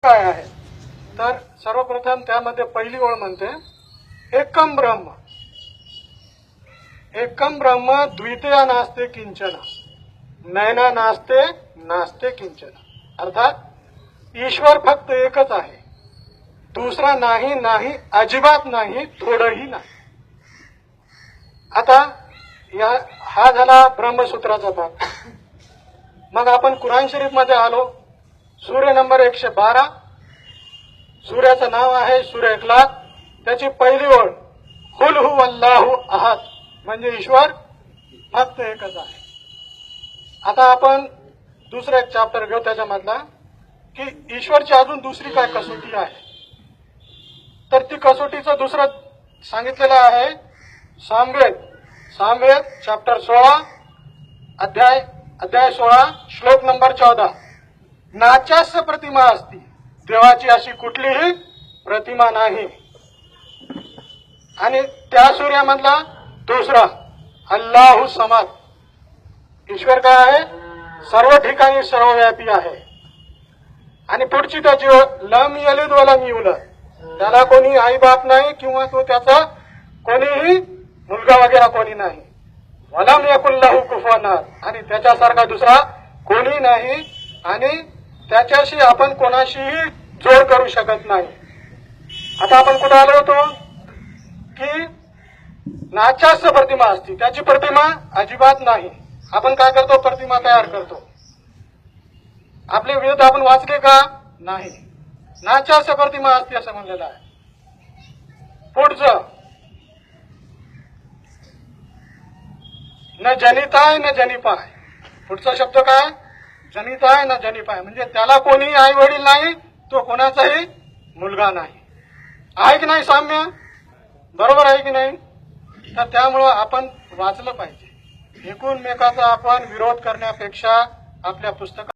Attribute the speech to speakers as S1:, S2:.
S1: काय आहे तर सर्वप्रथम त्यामध्ये पहिली ओळ म्हणते एकम ब्रह्म, एकम ब्रह्म द्वितीय नास्ते किंचन, नैना नास्ते नास्ते किंचन। अर्थात ईश्वर फक्त एकच आहे, दुसरा नाही, नाही अजिबात नाही, थोडंही नाही। आता हा झाला ब्रह्मसूत्राचा भाग। मग आपण कुराण शरीफ मध्ये आलो, सूर्य नंबर 112, सूर्याचं नाव आहे सूर्य इखलास। त्याची पहिली ओळ कुल हुवल्लाहु अहद, म्हणजे ईश्वर फक्त एकच आहे। आता आपण दुसरा एक चॅप्टर घेऊ त्याच्यामधला की ईश्वरची अजून दुसरी काय कसोटी आहे, तर ती कसोटीचं दुसरं सांगितलेलं आहे सामवेद चॅप्टर 16 अध्याय 16 श्लोक नंबर 14। नाच्यास्य प्रतिमा असती, देवाची अशी कुठलीही प्रतिमा नाही। आणि त्या सूर्यामधला दुसरा अल्लाहु समद, ईश्वर काय आहे, सर्व ठिकाणी सर्वव्यापी आहे। आणि पुढची त्याची लम यलिद व लम युलद, त्याला कोणी आई बाप नाही किंवा तो त्याचा कोणीही मुलगा वगैरे कोणी नाही। वलम यकुल लहू कुफुवन अहद, आणि त्याच्यासारखा दुसरा कोणी नाही आणि त्याच्याशी आपण कोणाशीही जोड करू शकत नाही। आता आपण कुठे आलो होतो की नाच्यास्य प्रतिमा असती, त्याची प्रतिमा अजिबात नाही। आपण काय करतो, प्रतिमा तयार करतो। आपले वेद आपण वाचले का नाही, नाच्यास्य प्रतिमा असती असं म्हणलेलं आहे। पुढचं न जनिताय न जनिपाय, पुढचा शब्द काय, जनिताय न जनिपाय, म्हणजे त्याला कोणी आई वडील नाही, तो कोणाचाही मुलगा नाही। आहे की नाही साम्य, बरोबर आहे की नाही? तर त्यामुळं आपण वाचलं पाहिजे। एकूणमेकाचा आपण विरोध करण्यापेक्षा आपल्या पुस्तकात